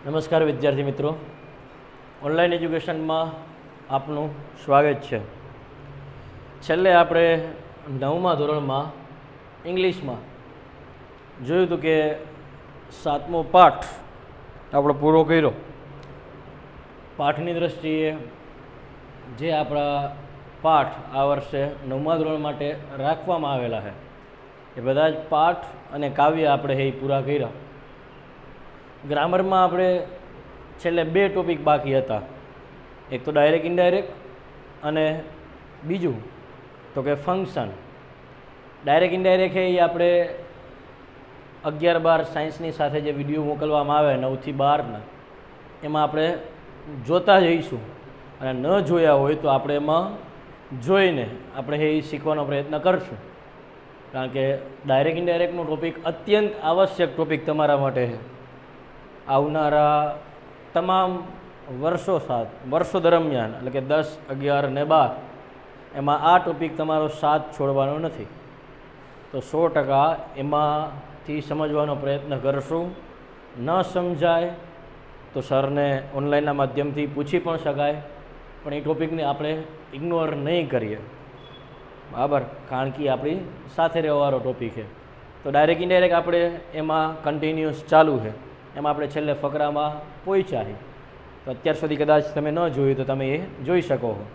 નમસ્કાર વિદ્યાર્થી મિત્રો, ઓનલાઈન એજ્યુકેશનમાં આપનું સ્વાગત છે. છેલ્લે આપણે 9મા ધોરણમાં ઇંગ્લિશમાં જોયું હતું કે 7મો પાઠ આપણો પૂરો કર્યો. પાઠની દ્રષ્ટિએ જે આપણા પાઠ આ વર્ષે 9મા ધોરણ માટે રાખવામાં આવેલા છે એ બધા જ પાઠ અને કાવ્ય આપણે એ પૂરા કર્યા. ગ્રામરમાં આપણે છેલ્લે 2 ટોપિક બાકી હતા, એક તો ડાયરેક્ટ ઇનડાયરેક્ટ અને બીજું તો કે ફંક્શન. ડાયરેક્ટ ઇનડાયરેક્ટ એ આપણે 11-12 સાયન્સની સાથે જે વિડીયો મોકલવામાં આવે 9 થી 12ના એમાં આપણે જોતા જઈશું, અને ન જોયા હોય તો આપણે એમાં જોઈને આપણે એ શીખવાનો પ્રયત્ન કરશું, કારણ કે ડાયરેક્ટ ઇનડાયરેક્ટનો ટોપિક અત્યંત આવશ્યક ટોપિક તમારા માટે છે. આવનારા તમામ વર્ષો દરમિયાન એટલે કે 10, 11 ને 12 એમાં આ ટોપિક તમારો સાથ છોડવાનો નથી. તો 100% એમાંથી સમજવાનો પ્રયત્ન કરશું. ન સમજાય તો સરને ઓનલાઈનના માધ્યમથી પૂછી પણ શકાય, પણ એ ટોપિકને આપણે ઇગ્નોર નહીં કરીએ, બરાબર, કારણ કે આપણી સાથે રહેવાવાળો ટોપિક છે. તો ડાયરેક્ટ ઇનડાયરેક્ટ આપણે એમાં કન્ટિન્યુઅસ ચાલુ છે. એમાં આપણે છેલ્લે ફકરામાં પહોંચ્યા છે, તો અત્યાર સુધી કદાચ તમે ન જોયું તો તમે એ જોઈ શકો છો.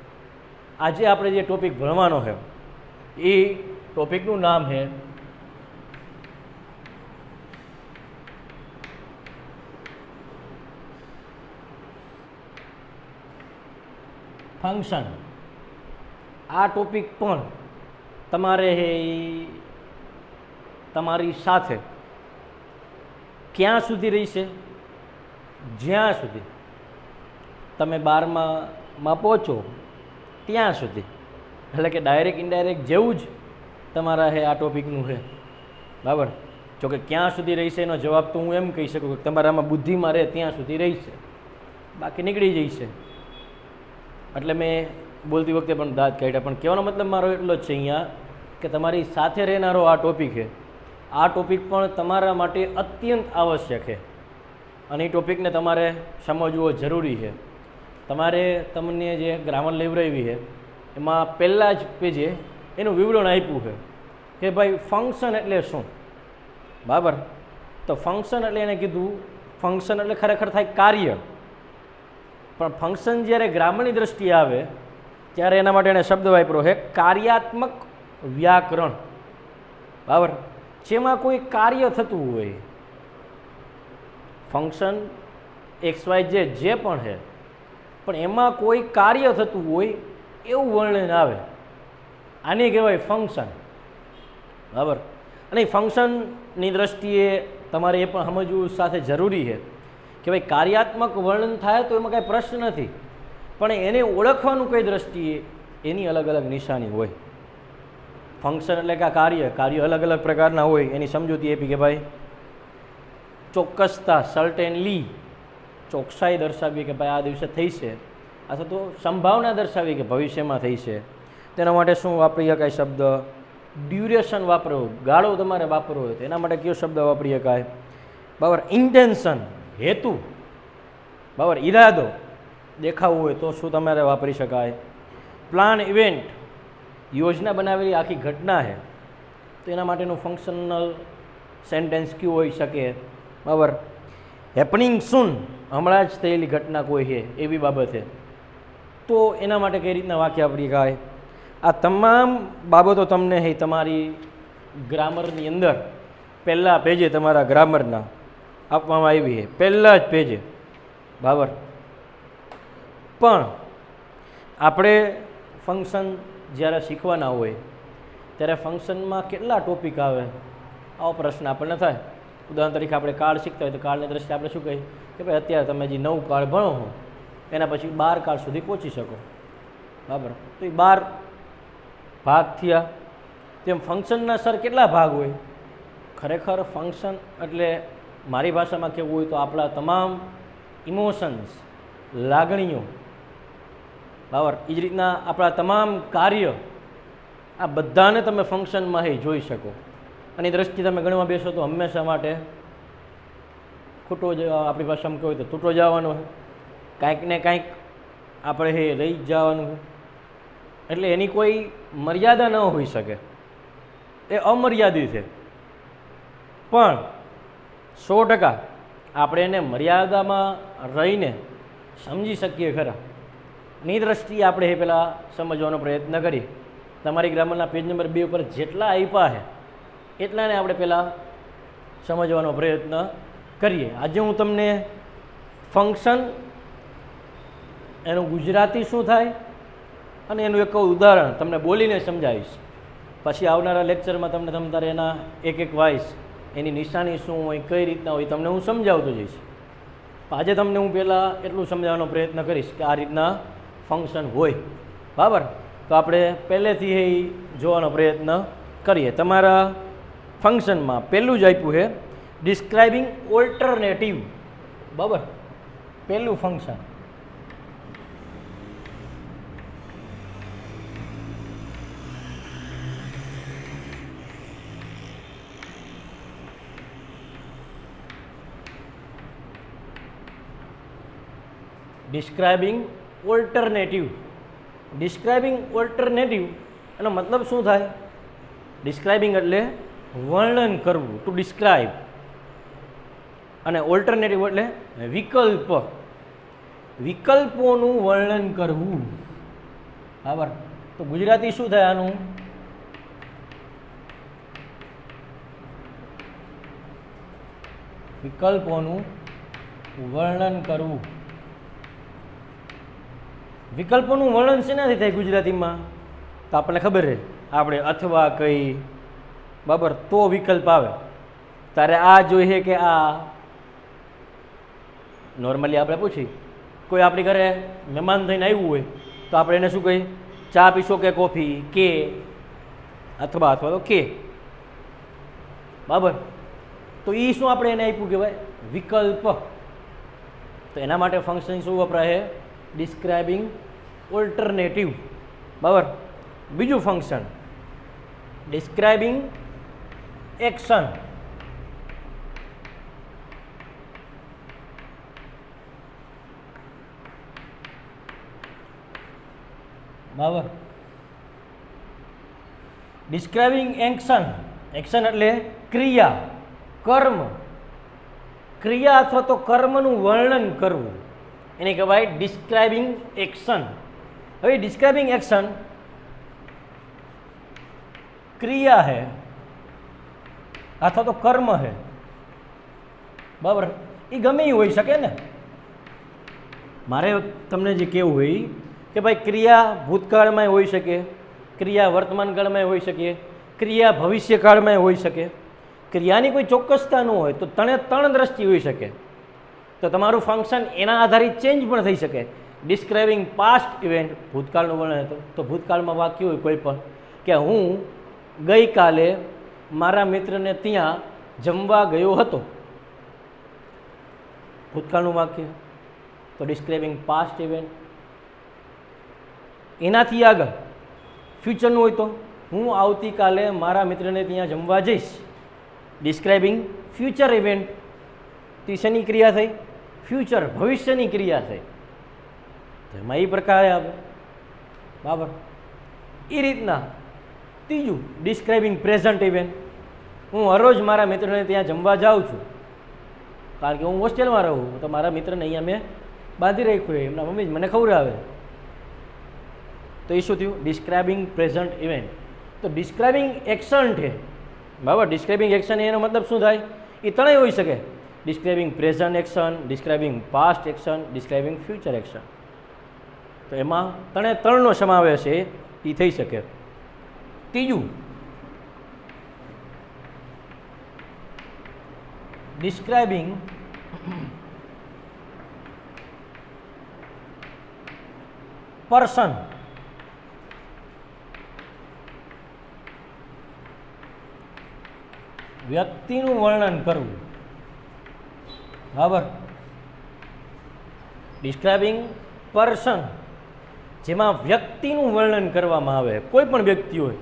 આજે આપણે જે ટોપિક ભણવાનો છે એ ટોપિકનું નામ છે ફંક્શન. આ ટોપિક પણ તમારે તમારી સાથે ક્યાં સુધી રહીશે? જ્યાં સુધી તમે 12માં પહોંચો ત્યાં સુધી. એટલે કે ડાયરેક્ટ ઇનડાયરેક્ટ જેવું જ તમારા આ ટોપિકનું છે, બરાબર. જોકે ક્યાં સુધી રહીશે એનો જવાબ તો હું એમ કહી શકું કે તમારામાં બુદ્ધિમાં રહે ત્યાં સુધી રહીશે, બાકી નીકળી જઈશે. એટલે મેં બોલતી વખતે પણ દાંત કાઢ્યા, પણ કહેવાનો મતલબ મારો એટલો જ છે અહીંયા કે તમારી સાથે રહેનારો આ ટોપિક છે, આ ટોપિક પણ તમારા માટે અત્યંત આવશ્યક છે, અને એ ટોપિકને તમારે સમજવો જરૂરી છે. તમારે તમને જે ગ્રામર લાઇબ્રેરી છે એમાં પહેલાં જ પેજે એનું વિવરણ આપ્યું છે કે ભાઈ ફંક્શન એટલે શું, બરાબર. તો ફંક્શન એટલે એને કીધું, ફંક્શન એટલે ખરેખર થાય કાર્ય, પણ ફંક્શન જ્યારે ગ્રામરની દ્રષ્ટિએ આવે ત્યારે એના માટે એને શબ્દ વાપર્યો છે કાર્યાત્મક વ્યાકરણ, બરાબર. જેમાં કોઈ કાર્ય થતું હોય, ફંક્શન XYZ જે પણ છે, પણ એમાં કોઈ કાર્ય થતું હોય એવું વર્ણન આવે, આને કહેવાય ફંક્શન, બરાબર. અને ફંક્શનની દ્રષ્ટિએ તમારે એ પણ સમજવું સાથે જરૂરી છે કે ભાઈ કાર્યાત્મક વર્ણન થાય તો એમાં કાંઈ પ્રશ્ન નથી, પણ એને ઓળખવાનું કઈ દ્રષ્ટિએ એની અલગ અલગ નિશાની હોય. ફંક્શન એટલે કે કાર્ય અલગ અલગ પ્રકારના હોય. એની સમજૂતી આપી કે ભાઈ ચોક્કસતા, સર્ટેનલી, ચોકસાઈ દર્શાવી કે ભાઈ આ દિવસે થઈ છે, અથવા તો સંભાવના દર્શાવી કે ભવિષ્યમાં થઈ છે. તેના માટે શું વાપરી શકાય શબ્દ? ડ્યુરેશન વાપરવો, ગાળો તમારે વાપરવો હોય તો એના માટે કયો શબ્દ વાપરી શકાય? બરાબર. ઇન્ટેન્શન, હેતુ, બરાબર, ઈરાદો દેખાવું હોય તો શું તમારે વાપરી શકાય? પ્લાન, ઇવેન્ટ, યોજના બનાવેલી આખી ઘટના છે તો એના માટેનું ફંક્શનલ સેન્ટેન્સ કયું હોઈ શકે? બરાબર. હેપનિંગ સૂન, હમણાં જ થયેલી ઘટના કોઈ છે એવી બાબત છે તો એના માટે કઈ રીતના વાક્ય વાપરી શકાય? આ તમામ બાબતો તમને તમારી ગ્રામરની અંદર પહેલાં પેજે તમારા ગ્રામરના આપવામાં આવી છે, પહેલાં જ પેજે, બરાબર. પણ આપણે ફંક્શન જ્યારે શીખવાના હોય ત્યારે ફંક્શનમાં કેટલા ટોપિક આવે આવો પ્રશ્ન આપણને થાય. ઉદાહરણ તરીકે આપણે કાળ શીખતા હોય તો કાળની દ્રષ્ટિએ આપણે શું કહીએ કે ભાઈ અત્યારે તમે જે 9 કાળ ભણો હો એના પછી 12 કાળ સુધી પહોંચી શકો, બરાબર. તો એ 12 ભાગ થયા. તેમ ફંક્શનના સર કેટલા ભાગ હોય? ખરેખર ફંક્શન એટલે મારી ભાષામાં કહેવું હોય તો આપણા તમામ ઇમોશન્સ, લાગણીઓ, બરાબર, એ જ રીતના આપણા તમામ કાર્ય, આ બધાને તમે ફંક્શનમાં જોઈ શકો. અને દ્રષ્ટિ તમે ગણવા બેસો તો હંમેશા માટે ખૂટો આપણી ભાષામાં કહેવાય તો તૂટો જવાનો છે, કાંઈક ને કાંઈક આપણે એ રહી જ જવાનું છે. એટલે એની કોઈ મર્યાદા ન હોઈ શકે, એ અમર્યાદિત છે. પણ 100% આપણે એને મર્યાદામાં રહીને સમજી શકીએ ખરા. ની દ્રષ્ટિએ આપણે એ પહેલાં સમજવાનો પ્રયત્ન કરીએ. તમારી ગ્રામરના પેજ નંબર 2 ઉપર જેટલા આપ્યા છે એટલાને આપણે પહેલાં સમજવાનો પ્રયત્ન કરીએ. આજે હું તમને ફંક્શન, એનું ગુજરાતી શું થાય અને એનું એક ઉદાહરણ તમને બોલીને સમજાવીશ. પછી આવનારા લેક્ચરમાં તમને તમારે એના એક વાઇસ એની નિશાની શું હોય, કઈ રીતના હોય, તમને હું સમજાવતો જઈશ. આજે તમને હું પહેલાં એટલું સમજાવવાનો પ્રયત્ન કરીશ કે આ રીતના ફંક્શન હોય, બરાબર. તો આપણે પહેલેથી એ જોવાનો પ્રયત્ન કરીએ. તમારા ફંક્શનમાં પહેલું જ આપ્યું છે ડિસ્ક્રાઇબિંગ ઓલ્ટરનેટિવ, બરાબર. પહેલું function describing alternative. Describing alternative એનો મતલબ શું થાય? ડિસ્ક્રાઇબિંગ એટલે વર્ણન કરવું, ટુ ડિસ્ક્રાઇબ, અને ઓલ્ટરનેટિવ એટલે વિકલ્પ, વિકલ્પોનું વર્ણન કરવું, બરાબર. તો ગુજરાતી શું થાય આનું? વિકલ્પોનું વર્ણન કરવું. વિકલ્પોનું વર્ણન શેનાથી થાય ગુજરાતીમાં? તો આપણને ખબર છે, આપણે અથવા કઈ, બરાબર, તો વિકલ્પ આવે. તારે આ જોઈએ કે આ નોર્મલી આપણે પૂછી, કોઈ આપણી ઘરે મહેમાન થઈને આવ્યું હોય તો આપણે એને શું કહીએ? ચા પીશો કે કોફી, કે અથવા તો કે, બરાબર. તો એ શું આપણે એને આપ્યું કહેવાય? વિકલ્પ. તો એના માટે ફંક્શન શું વપરાય? ડિસ્ક્રાઇબિંગ ઓલ્ટરનેટિવ, બરાબર. બીજું ફંક્શન ડિસ્ક્રાઇબિંગ એક્શન. બરાબર. Describing action. એક્શન એટલે ક્રિયા, કર્મ. ક્રિયા અથવા તો કર્મનું વર્ણન કરવું એને કહેવાય ડિસ્ક્રાઇબિંગ એક્શન. હવે ડિસ્ક્રાઇબિંગ એક્શન ક્રિયા है અથવા તો કર્મ है, બરાબર. એ ગમે એ હોઈ શકે ને. મારે તમને જે કહેવું હોય કે ભાઈ ક્રિયા ભૂતકાળમાં હોઈ શકે, ક્રિયા વર્તમાન કાળમાં હોઈ શકે, ક્રિયા ભવિષ્યકાળમાં હોઈ શકે. ક્રિયાની કોઈ ચોક્કસતા ન હોય તો ત્રણ દ્રષ્ટિ હોઈ શકે. તો તમારું ફંક્શન એના આધારિત ચેન્જ પણ થઈ શકે. ડિસ્ક્રાઇબિંગ પાસ્ટ ઇવેન્ટ, ભૂતકાળનું વર્ણન હતું તો ભૂતકાળમાં વાક્ય હોય કોઈ પણ કે હું ગઈકાલે મારા મિત્રને ત્યાં જમવા ગયો હતો, ભૂતકાળનું વાક્ય. તો ડિસ્ક્રાઇબિંગ પાસ્ટ ઇવેન્ટ. એનાથી આગળ ફ્યુચરનું હોય તો હું આવતીકાલે મારા મિત્રને ત્યાં જમવા જઈશ. Describing future event. તો શેની ક્રિયા થઈ? ફ્યુચર, ભવિષ્યની ક્રિયા થઈ. એમાં એ પ્રકારે આવે, બરાબર. એ રીતના ત્રીજું ડિસ્ક્રાઇબિંગ પ્રેઝન્ટ ઇવેન્ટ. હું હરરોજ મારા મિત્રને ત્યાં જમવા જાઉં છું, કારણ કે હું હોસ્ટેલમાં રહું તો મારા મિત્રને અહીંયા મેં બાંધી રાખ્યું હોય, એમના મમ્મી જ મને ખવડાવે. તો એ શું થયું? Describing present event. તો ડિસ્ક્રાઇબિંગ એક્શન છે, બરાબર. ડિસ્ક્રાઇબિંગ એક્શન એનો મતલબ શું થાય? એ ત્રણેય હોઈ શકે. Describing present action, describing past action, describing future action. તો એમાં ત્રણનો સમાવેશ છે, એ થઈ શકે. ત્રીજું ડિસ્ક્રાઇબિંગ પર્સન. વ્યક્તિનું વર્ણન કરવું, બરાબર. ડિસ્ક્રાઇબિંગ પર્સન, જેમાં વ્યક્તિનું વર્ણન કરવામાં આવે. કોઈ પણ વ્યક્તિ હોય,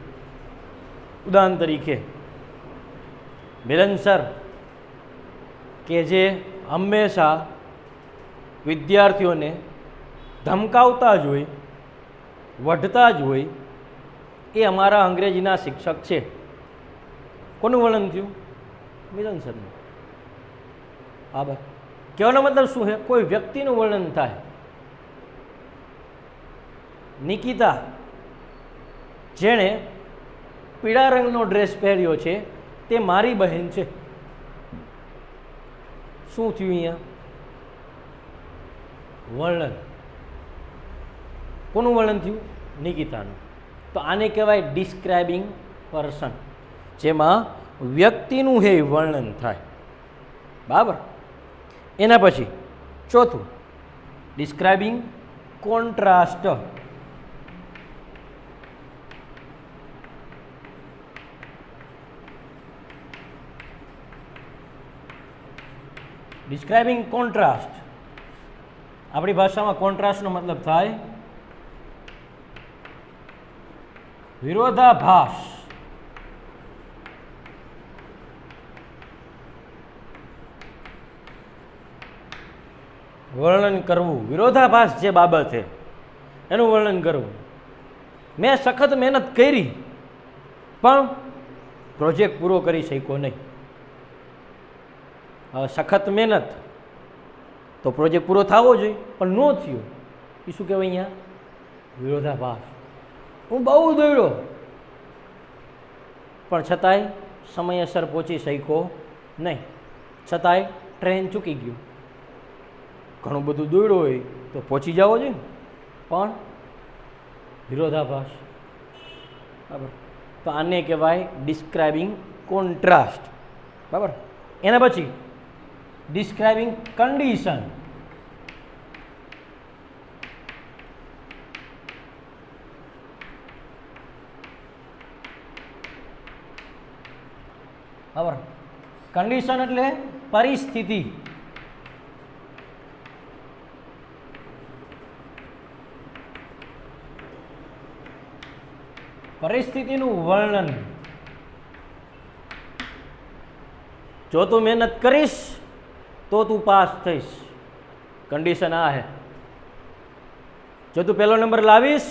ઉદાહરણ તરીકે મિલન સર કે જે હંમેશા વિદ્યાર્થીઓને ધમકાવતા જ હોય, વઢતા જ હોય, એ અમારા અંગ્રેજીના શિક્ષક છે. કોનું વર્ણન થયું? મિલન સરનું. હા ભાઈ, કહેવાનો મતલબ શું છે? કોઈ વ્યક્તિનું વર્ણન થાય. નિકિતા, જેણે પીળા રંગનો ડ્રેસ પહેર્યો છે, તે મારી બહેન છે. શું થયું અહીંયા? વર્ણન. કોનું વર્ણન થયું? નિકિતાનું. તો આને કહેવાય ડિસ્ક્રાઇબિંગ પર્સન, જેમાં વ્યક્તિનું હે વર્ણન થાય. બરાબર. એના પછી ચોથું, ડિસ્ક્રાઇબિંગ કોન્ટ્રાસ્ટ. ડિસ્ક્રાઇબિંગ કોન્ટ્રાસ્ટ, આપણી ભાષામાં કોન્ટ્રાસ્ટનો મતલબ થાય વિરોધાભાસ. વર્ણન કરવું, વિરોધાભાસ જે બાબત છે એનું વર્ણન કરવું. મેં સખત મહેનત કરી પણ પ્રોજેક્ટ પૂરો કરી શક્યો નહીં. હવે સખત મહેનત તો પ્રોજેક્ટ પૂરો થવો જોઈએ, પણ ન થયો. એ શું કહેવાય અહીંયા? વિરોધાભાસ. હું બહુ દોડ્યો પણ છતાંય સમયસર પહોંચી શક્યો નહીં, છતાંય ટ્રેન ચૂકી ગયું. ઘણું બધું દોડ્યો હોય તો પહોંચી જવો જોઈએ, પણ વિરોધાભાસ. બરાબર. તો આને કહેવાય ડિસ્ક્રાઇબિંગ કોન્ટ્રાસ્ટ. બરાબર. એના પછી ડિસ્ક્રાઇબિંગ કન્ડિશન. બરાબર. કન્ડિશન એટલે પરિસ્થિતિ. પરિસ્થિતિનું વર્ણન. જો તું મહેનત કરીશ તો તું પાસ થઈશ. કન્ડિશન આ હે. જો તું પહેલો નંબર લાવીશ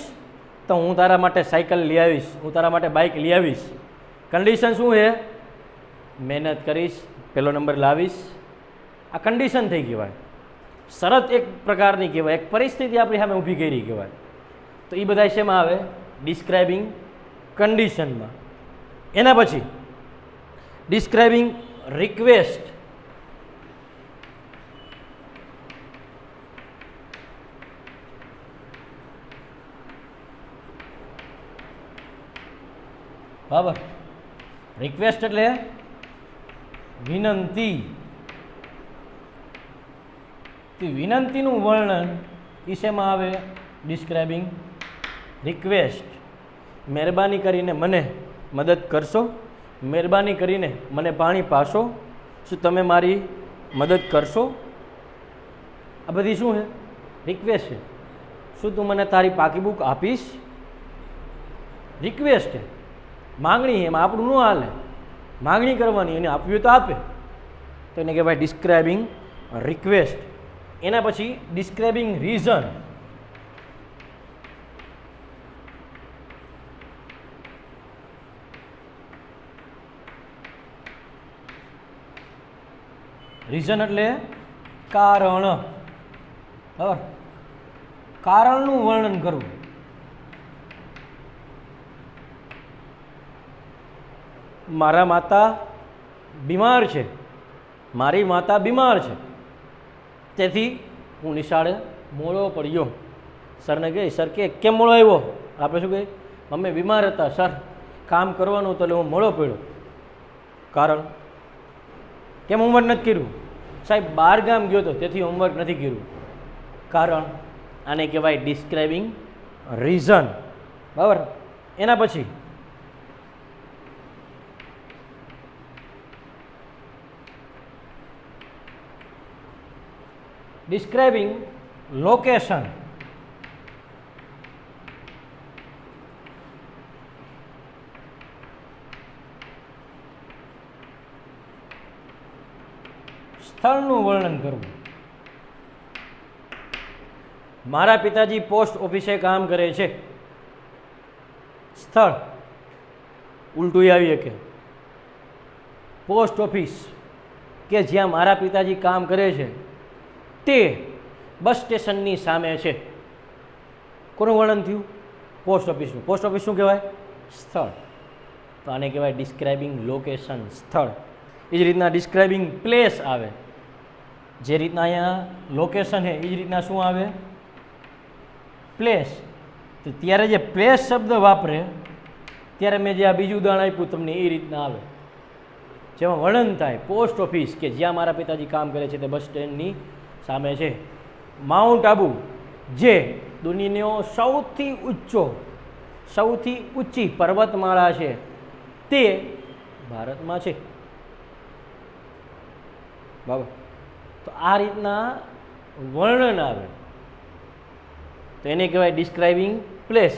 તો હું તારા માટે સાયકલ લઈ આવીશ, હું તારા માટે બાઇક લઈ આવીશ. કન્ડિશન શું છે? મહેનત કરીશ, પહેલો નંબર લાવીશ. આ કન્ડિશન થઈ કહેવાય. શરત એક પ્રકારની કહેવાય, એક પરિસ્થિતિ આપણી સામે ઊભી કરી કહેવાય. તો એ બધા શેમાં આવે? ડિસ્ક્રાઇબિંગ કન્ડિશનમાં. એના પછી ડિસ્ક્રાઇબિંગ રિક્વેસ્ટ. બરાબર. રિક્વેસ્ટ એટલે વિનંતી. વિનંતીનું વર્ણન એ શેમાં આવે? Describing request. મહેરબાની કરીને મને મદદ કરશો, મહેરબાની કરીને મને પાણી પાશો, શું તમે મારી મદદ કરશો? આ બધી શું છે? રિક્વેસ્ટ છે. શું તું મને તારી પાકી બુક આપીશ? રિક્વેસ્ટ છે. માંગણી, એમાં આપણું ન હાલે. માંગણી કરવાની, એને આપવી તો આપે. તો એને કહેવાય ડિસ્ક્રાઇબિંગ રિક્વેસ્ટ. એના પછી ડિસ્ક્રાઇબિંગ રીઝન. રીઝન એટલે કારણ. બરાબર. કારણનું વર્ણન કરવું. મારા માતા બીમાર છે, મારી માતા બીમાર છે, તેથી હું નિશાળે મોડો પડ્યો. સરને કહે, સર કે કેમ મોડો આવ્યો? આપણે શું કહે? મમ્મી બીમાર હતા સર, કામ કરવાનું તો એટલે હું મોડો પડ્યો. કારણ? કેમ હોમવર્ક નથી કર્યું? સાહેબ બહાર ગામ ગયો હતો તેથી હોમવર્ક નથી કર્યું. કારણ? આને કહેવાય ડિસ્ક્રાઇબિંગ રીઝન. બરાબર. એના પછી ડિસ્ક્રાઇબિંગ લોકેશન. સ્થળનું વર્ણન કરવું. મારા પિતાજી પોસ્ટ ઓફિસે કામ કરે છે. સ્થળ ઉલટું આવી શકે. પોસ્ટ ઓફિસ કે જ્યાં મારા પિતાજી કામ કરે છે તે બસ સ્ટેશનની સામે છે. કોનું વર્ણન થયું? પોસ્ટ ઓફિસનું. પોસ્ટ ઓફિસ શું કહેવાય? સ્થળ. તો આને કહેવાય ડિસ્ક્રાઇબિંગ લોકેશન, સ્થળ. એ જ રીતના ડિસ્ક્રાઇબિંગ પ્લેસ આવે. જે રીતના અહીંયા લોકેશન છે એ જ રીતના શું આવે? પ્લેસ. તો ત્યારે જે પ્લેસ શબ્દ વાપરે ત્યારે મેં જે આ બીજું ઉદાહરણ આપ્યું તમને એ રીતના આવે, જેમાં વર્ણન થાય પોસ્ટ ઓફિસ કે જ્યાં મારા પિતાજી કામ કરે છે તે બસ સ્ટેન્ડની સામે છે. માઉન્ટ આબુ જે દુનિયાનો સૌથી ઊંચી પર્વતમાળા છે તે ભારતમાં છે. બરાબર. તો આ રીતના વર્ણન આવે તો એને કહેવાય ડિસ્ક્રાઇબિંગ પ્લેસ.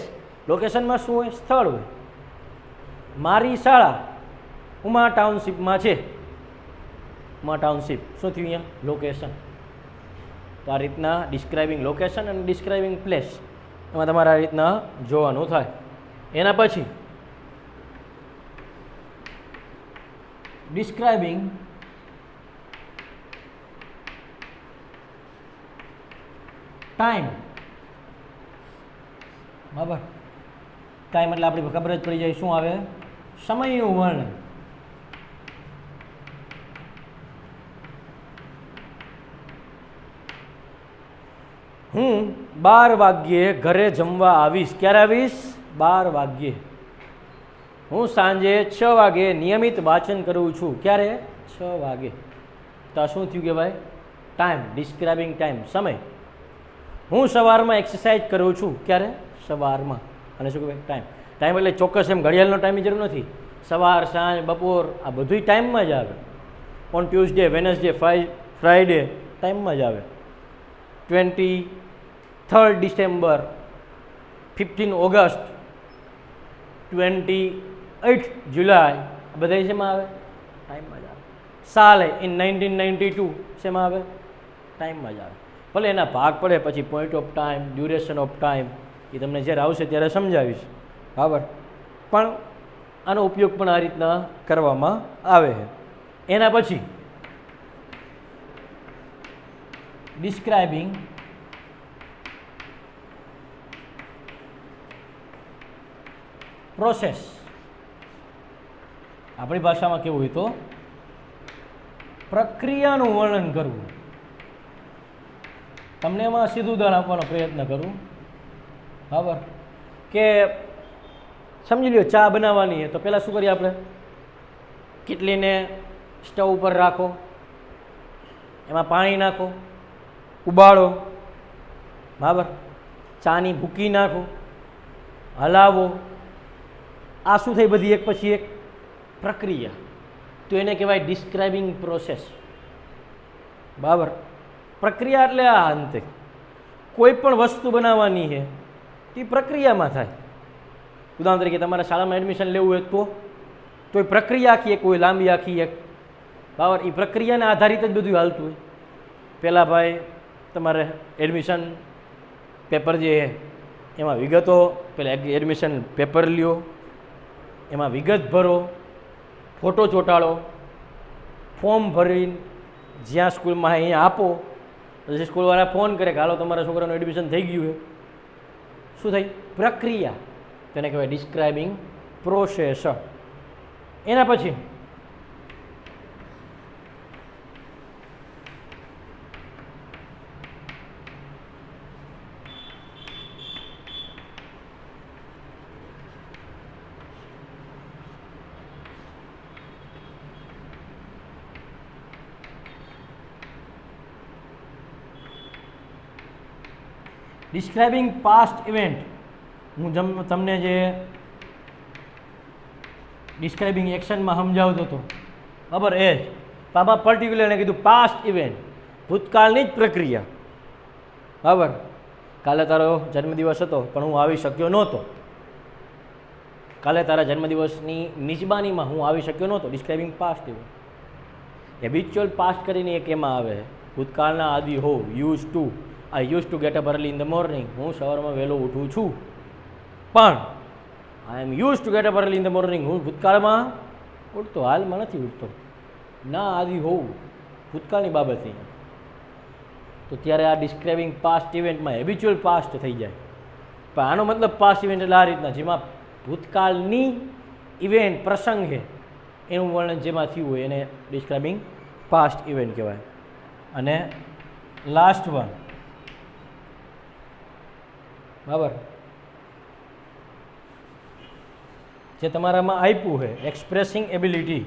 લોકેશનમાં શું હોય? સ્થળ હોય. મારી શાળા ઉમા ટાઉનશીપમાં છે. ઉમા ટાઉનશીપ શું થયું અહીંયા? લોકેશન. તો આ રીતના ડિસ્ક્રાઇબિંગ લોકેશન અને ડિસ્ક્રાઇબિંગ પ્લેસ એમાં તમારે આ રીતના જોવાનું થાય. એના પછી ડિસ્ક્રાઇબિંગ ટાઈમ. બરાબર. ટાઈમ એટલે આપણી ખબર જ પડી જાય શું આવે? સમયનું વર્ણન. હું 12 વાગ્યે ઘરે જમવા આવીશ. ક્યારે આવીશ? 12 વાગ્યે. હું સાંજે 6 વાગે નિયમિત વાંચન કરું છું. ક્યારે? 6 વાગે. તો આ શું થયું કહેવાય? ટાઈમ. ડિસ્ક્રાઇબિંગ ટાઈમ, સમય. હું સવારમાં એક્સરસાઇઝ કરું છું. ક્યારે? સવારમાં. અને શું કહેવાય? ટાઈમ. ટાઈમ એટલે ચોક્કસ એમ ઘડિયાળનો ટાઈમની જરૂર નથી. સવાર, સાંજ, બપોર આ બધુંય ટાઈમમાં જ આવે. ઓન ટ્યુઝડે, વેનસડે, ફ્રાઈડે ટાઈમમાં જ આવે. 23 ડિસેમ્બર, 15 ઓગસ્ટ, 28 જુલાઈ બધા શેમાં આવે? ટાઈમમાં જ આવે. સાલ ઇન 1992 શેમાં આવે? ટાઈમમાં જ આવે. ભલે એના ભાગ પડે પછી point of time, duration of time એ તમને જ્યારે આવશે ત્યારે સમજાવીશ. બરાબર. પણ આનો ઉપયોગ પણ આ રીતના કરવામાં આવે છે. એના પછી ડિસ્ક્રાઇબિંગ પ્રોસેસ. આપણી ભાષામાં કેવું હોય તો પ્રક્રિયાનું વર્ણન કરવું. તમને એમાં સીધું ઉદાહરણ આપવાનો પ્રયત્ન કરું. બરાબર. કે સમજી લ્યો ચા બનાવવાની તો પહેલાં શું કરીએ આપણે? કેટલીને સ્ટવ ઉપર રાખો, એમાં પાણી નાખો, ઉબાળો. બરાબર. ચાની ભૂકી નાખો, હલાવો. આ શું થઈ? બધી એક પછી એક પ્રક્રિયા. તો એને કહેવાય ડિસ્ક્રાઇબિંગ પ્રોસેસ. બરાબર. પ્રક્રિયા એટલે આ અંતે કોઈ પણ વસ્તુ બનાવવાની છે તે પ્રક્રિયામાં થાય. ઉદાહરણ તરીકે તમારે શાળામાં એડમિશન લેવું હોય તો એ પ્રક્રિયા આખી એક હોય, લાંબી આખી એક. બરાબર. એ પ્રક્રિયાને આધારિત જ બધું હાલતું હોય. પહેલાં ભાઈ તમારે એડમિશન પેપર જે છે એમાં વિગતો, પહેલાં એડમિશન પેપર લ્યો, એમાં વિગત ભરો, ફોટો ચોંટાડો, ફોર્મ ભરીને જ્યાં સ્કૂલમાં અહીંયા આપો. પછી સ્કૂલવાળા ફોન કરે કે હાલો તમારા છોકરાનું એડમિશન થઈ ગયું છે. શું થઈ? પ્રક્રિયા. તેને કહેવાય ડિસ્ક્રાઇબિંગ પ્રોસેસ. એના પછી ડિસ્ક્રાઇબિંગ પાસ્ટ ઇવેન્ટ. હું તમને જે ડિસ્ક્રાઇબિંગ એક્શનમાં સમજાવતો હતો બરાબર એ આમાં પર્ટિક્યુલરને કીધું પાસ્ટ ઇવેન્ટ, ભૂતકાળની જ પ્રક્રિયા. બરાબર. કાલે તારો જન્મદિવસ હતો પણ હું આવી શક્યો નહોતો. કાલે તારા જન્મદિવસની મિજબાનીમાં હું આવી શક્યો નહોતો. Describing past event. Habitual past કરીને એક એમાં આવે ભૂતકાળના આદિ હોવ, use to, I use to get up early in the morning, હું સવારમાં વહેલો ઉઠું છું, પણ I am use to get up early in the morning, હું ભૂતકાળમાં ઉઠતો, હાલમાં નથી ઉઠતો. ના આદિ હોવ ભૂતકાળની બાબતની, તો ત્યારે આ ડિસ્ક્રાઇબિંગ પાસ્ટ ઇવેન્ટમાં હેબિચ્યુઅલ પાસ્ટ થઈ જાય. પણ આનો મતલબ પાસ્ટ ઇવેન્ટ એટલે આ રીતના જેમાં ભૂતકાળની ઇવેન્ટ પ્રસંગ છે એનું વર્ણન જેમાં થયું હોય એને ડિસ્ક્રાઇબિંગ પાસ્ટ ઇવેન્ટ કહેવાય. અને લાસ્ટ વન, બરાબર, જે તમારામાં આપ્યું છે એક્સપ્રેસિંગ એબિલિટી.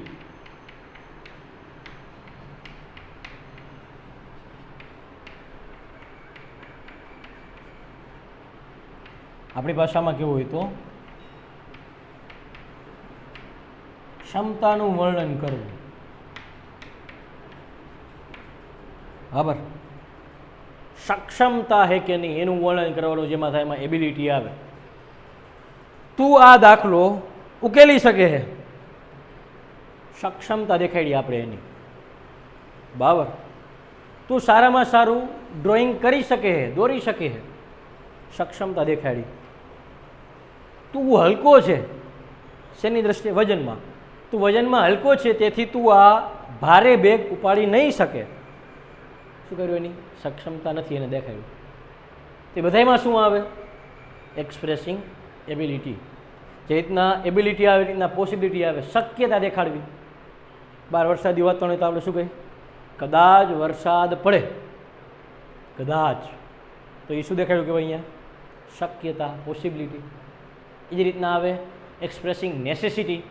આપણી ભાષામાં કેવું હોય તો ક્ષમતાનું વર્ણન કરવું, બરાબર, સક્ષમતા છે કે નહીં એનું વર્ણન કરવાનું જેમાં થાય એમાં એબિલિટી આવે. તું આ દાખલો ઉકેલી શકે છે, સક્ષમતા દેખાડી આપણે એની, બરાબર. તું સારામાં સારું ડ્રોઈંગ કરી શકે છે, દોરી શકે છે, સક્ષમતા દેખાડી. તું હલકો છે શેની દ્રષ્ટિએ? વજનમાં. તું વજનમાં હલકો છે તેથી તું આ ભારે બેગ ઉપાડી નહીં શકે. શું કર્યું? એની સક્ષમતા નથી એને દેખાડ્યું. તે બધામાં શું આવે? Expressing ability. જે રીતના એબિલિટી આવે એ રીતના પોસિબિલિટી આવે, શક્યતા દેખાડવી. બહાર વરસાદી વાતાવરણ તો આપણે શું કહીએ? કદાચ વરસાદ પડે, કદાચ, તો એ શું દેખાડ્યું કહેવાય અહીંયા? શક્યતા, પોસિબિલિટી. એ જ રીતના આવે એક્સપ્રેસિંગ નેસેસિટી,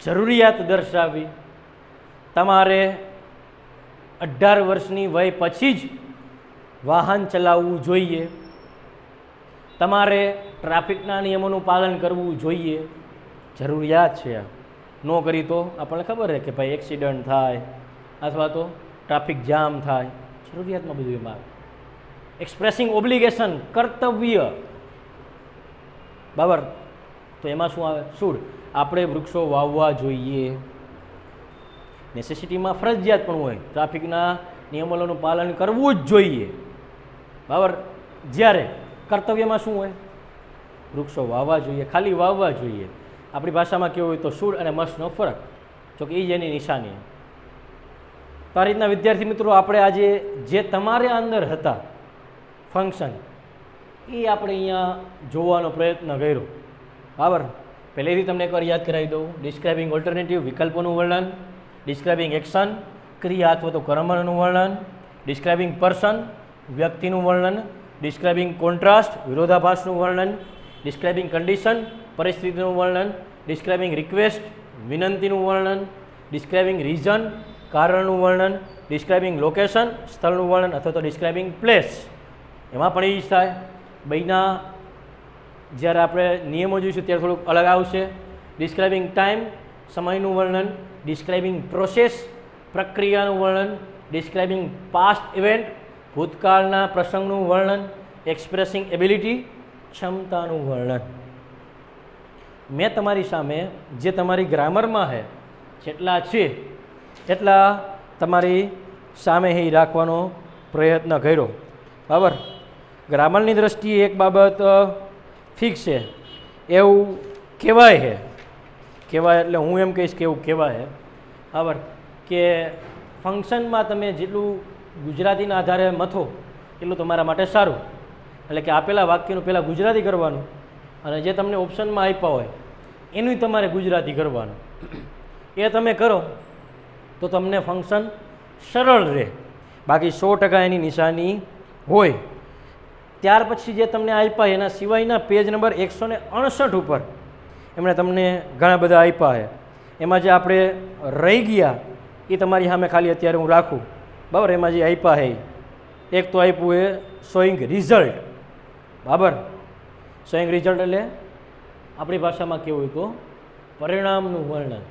જરૂરિયાત દર્શાવવી. તમારે 18 વર્ષની વય પછી જ વાહન ચલાવવું જોઈએ, તમારે ટ્રાફિકના નિયમોનું પાલન કરવું જોઈએ, જરૂરિયાત છે. ન કરી તો આપણને ખબર છે કે ભાઈ એક્સિડન્ટ થાય અથવા તો ટ્રાફિક જામ થાય, જરૂરિયાતમાં બધું એમાં આવે. એક્સપ્રેસિંગ ઓબ્લિગેશન, કર્તવ્ય, બરાબર, તો એમાં શું આવે? શુડ, આપણે વૃક્ષો વાવવા જોઈએ. નેસેસિટીમાં ફરજિયાત પણ હોય, ટ્રાફિકના નિયમોનું પાલન કરવું જ જોઈએ, બરાબર. જ્યારે કર્તવ્યમાં શું હોય? વૃક્ષો વાવવા જોઈએ, ખાલી વાવવા જોઈએ. આપણી ભાષામાં કેવું હોય તો શુડ અને મસ્ટનો ફરક, જો કે એ જ એની નિશાની. તો આ રીતના વિદ્યાર્થી મિત્રો આપણે આજે જે તમારે અંદર હતા ફંક્શન એ આપણે અહીંયા જોવાનો પ્રયત્ન કર્યો, બરાબર. પહેલેથી તમને એકવાર યાદ કરાવી દઉં. ડિસ્ક્રાઇબિંગ ઓલ્ટરનેટિવ, વિકલ્પોનું વર્ણન. ડિસ્ક્રાઇબિંગ એક્શન, ક્રિયા અથવા તો કર્મનું વર્ણન. ડિસ્ક્રાઇબિંગ પર્સન, વ્યક્તિનું વર્ણન. ડિસ્ક્રાઇબિંગ કોન્ટ્રાસ્ટ, વિરોધાભાસનું વર્ણન. ડિસ્ક્રાઇબિંગ કન્ડિશન, પરિસ્થિતિનું વર્ણન. ડિસ્ક્રાઇબિંગ રિક્વેસ્ટ, વિનંતીનું વર્ણન. ડિસ્ક્રાઇબિંગ રીઝન, કારણનું વર્ણન. ડિસ્ક્રાઇબિંગ લોકેશન, સ્થળનું વર્ણન અથવા તો ડિસ્ક્રાઇબિંગ પ્લેસ, એમાં પણ એ જ થાય. બેયના જ્યારે આપણે નિયમો જોઈશું ત્યારે થોડુંક અલગ આવશે. ડિસ્ક્રાઇબિંગ ટાઈમ, સમયનું વર્ણન. ડિસ્ક્રાઇબિંગ પ્રોસેસ, પ્રક્રિયાનું વર્ણન. ડિસ્ક્રાઇબિંગ પાસ્ટ ઇવેન્ટ, ભૂતકાળના પ્રસંગનું વર્ણન. એક્સપ્રેસિંગ એબિલિટી, ક્ષમતાનું વર્ણન. મેં તમારી સામે જે તમારી ગ્રામરમાં છે જેટલા છે એટલા તમારી સામે એ રાખવાનો પ્રયત્ન કર્યો, બરાબર. ગ્રામરની દ્રષ્ટિએ એક બાબત ફિક્સ છે, એવું કહેવાય છે, કહેવાય એટલે હું એમ કહીશ કે એવું કહેવાય છે, બરાબર, કે ફંક્શનમાં તમે જેટલું ગુજરાતીના આધારે મથો એટલું તમારા માટે સારું. એટલે કે આપેલા વાક્યનું પહેલાં ગુજરાતી કરવાનું અને જે તમને ઓપ્શનમાં આપ્યા હોય એનું તમારે ગુજરાતી કરવાનું. એ તમે કરો તો તમને ફંક્શન સરળ રહે. બાકી 100% એની નિશાની હોય. ત્યાર પછી જે તમને આપ્યા એના સિવાયના પેજ નંબર 168 ઉપર એમણે તમને ઘણા બધા આપ્યા છે. એમાં જે આપણે રહી ગયા એ તમારી સામે ખાલી અત્યારે હું રાખું, બરાબર. એમાં જે આપ્યા છે એક તો આપ્યું એ શોઈંગ રિઝલ્ટ, બરાબર. શોઈંગ રિઝલ્ટ એટલે આપણી ભાષામાં કેવું હોય તો પરિણામનું વર્ણન,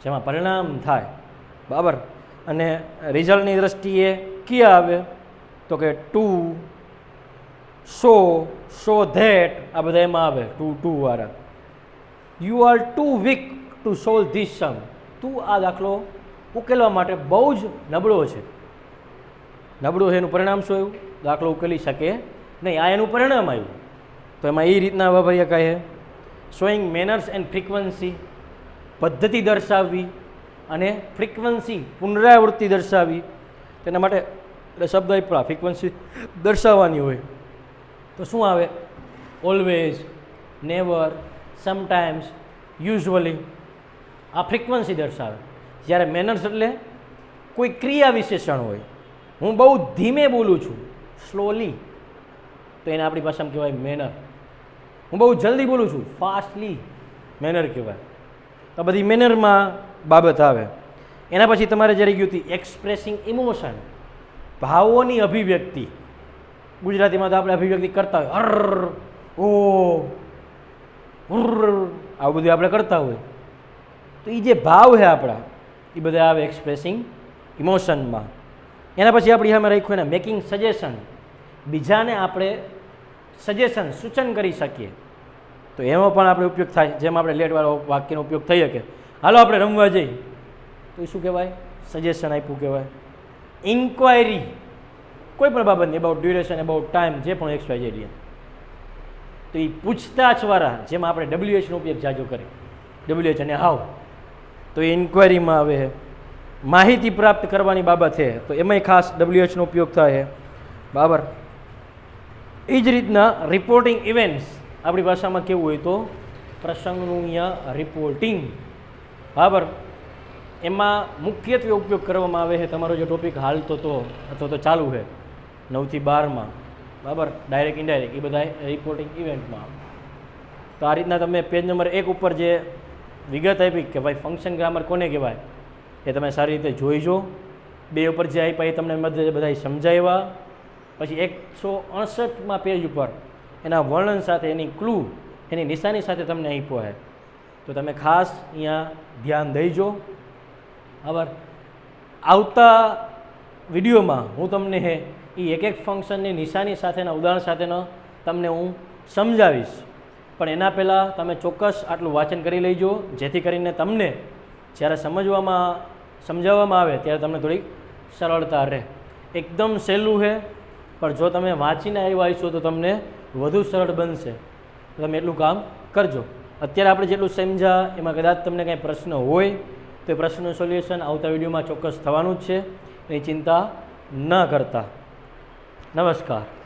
જેમાં પરિણામ થાય, બરાબર. અને રિઝલ્ટની દ્રષ્ટિએ ક્યાં આવે તો કે ટુ, સો ધેટ, આ બધા એમાં આવે ટુ વાળા. You are too weak to solve this sum, તું આ દાખલો ઉકેલવા માટે બહુ જ નબળો છે. નબળું છે એનું પરિણામ શું આવ્યું? દાખલો ઉકેલી શકે નહીં. આ એનું પરિણામ આવ્યું. તો એમાં એ રીતના વાપરી શકાય છે. શોઈંગ મેનર્સ એન્ડ ફ્રીક્વન્સી, પદ્ધતિ દર્શાવવી અને ફ્રીક્વન્સી પુનરાવૃત્તિ દર્શાવવી. તેના માટે શબ્દ આપ્યા ફ્રીક્વન્સી દર્શાવવાની હોય તો શું આવે? Always, never, sometimes, usually. આ ફ્રીક્વન્સી દર્શાવે. જ્યારે મેનર્સ એટલે કોઈ ક્રિયા વિશેષણ હોય. હું બહુ ધીમે બોલું છું, સ્લોલી, તો એને આપણી ભાષામાં કહેવાય મેનર. હું બહુ જલ્દી બોલું છું, ફાસ્ટલી, મેનર કહેવાય. તો બધી મેનરમાં બાબત આવે. એના પછી તમારે જ્યારે ગયું હતી એક્સપ્રેસિંગ ઇમોશન, ભાવોની અભિવ્યક્તિ. ગુજરાતીમાં તો આપણે અભિવ્યક્તિ કરતા હોય, હર, ઓ, આવું બધું આપણે કરતા હોય. તો એ જે ભાવ છે આપણા, એ બધા આવે એક્સપ્રેસિંગ ઇમોશનમાં. એના પછી આપણી સામે રાખ્યું એને મેકિંગ સજેશન, બીજાને આપણે સજેશન, સૂચન કરી શકીએ. તો એમાં પણ આપણે ઉપયોગ થાય. જેમ આપણે લેટવાળો વાક્યનો ઉપયોગ થઈ શકે, હાલો આપણે રમવા જઈએ, તો એ શું કહેવાય? સજેશન આપ્યું કહેવાય. ઇન્ક્વાયરી, કોઈ પણ બાબતની, અબાઉટ ડ્યુરેશન, અબાઉટ ટાઈમ, જે પણ XYZ. તો એ પૂછતાછવાળા, જેમાં આપણે WH નો ઉપયોગ જાજો કરીએ, WH અને હાવ, તો એ ઇન્ક્વાયરીમાં આવે છે. માહિતી પ્રાપ્ત કરવાની બાબત છે તો એમાંય ખાસ WH નો ઉપયોગ થાય છે. બરાબર. એ જ રીતના રિપોર્ટિંગ ઇવેન્ટ્સ, આપણી ભાષામાં કેવું હોય તો પ્રસંગનું અહીંયા રિપોર્ટિંગ. બરાબર. એમાં મુખ્યત્વે ઉપયોગ કરવામાં આવે છે તમારો જે ટોપિક હાલતો હતો અથવા તો ચાલુ છે 9 થી 12માં. બરાબર. ડાયરેક્ટ ઇનડાયરેક્ટ એ બધા રિપોર્ટિંગ ઇવેન્ટમાં. તો આ રીતના તમે પેજ નંબર 1 ઉપર જે વિગત આપી કે ભાઈ ફંક્શન ગ્રામર કોને કહેવાય એ તમે સારી રીતે જોઈજો. 2 ઉપર જે આપ્યા એ તમને મધ્ય બધા સમજાવ્યા. પછી 168માં પેજ ઉપર એના વર્ણન સાથે, એની ક્લુ, એની નિશાની સાથે તમને આપ્યો છે. તો તમે ખાસ અહીંયા ધ્યાન દઈજો. બરાબર. આવતા વિડીયોમાં હું તમને એ એક ફંક્શનની નિશાની સાથેના ઉદાહરણ સાથેનો તમને હું સમજાવીશ. પણ એના પહેલાં તમે ચોક્કસ આટલું વાંચન કરી લેજો, જેથી કરીને તમને જ્યારે સમજાવવામાં આવે ત્યારે તમને થોડીક સરળતા રહે. એકદમ સહેલું છે, પણ જો તમે વાંચીને આવ્યા છો તો તમને વધુ સરળ બનશે. તો તમે એટલું કામ કરજો. અત્યારે આપણે જેટલું સમજ્યા એમાં કદાચ તમને કંઈ પ્રશ્ન હોય તો એ પ્રશ્નનું સોલ્યુશન આવતા વિડીયોમાં ચોક્કસ થવાનું જ છે. એની ચિંતા ન કરતા. નમસ્કાર.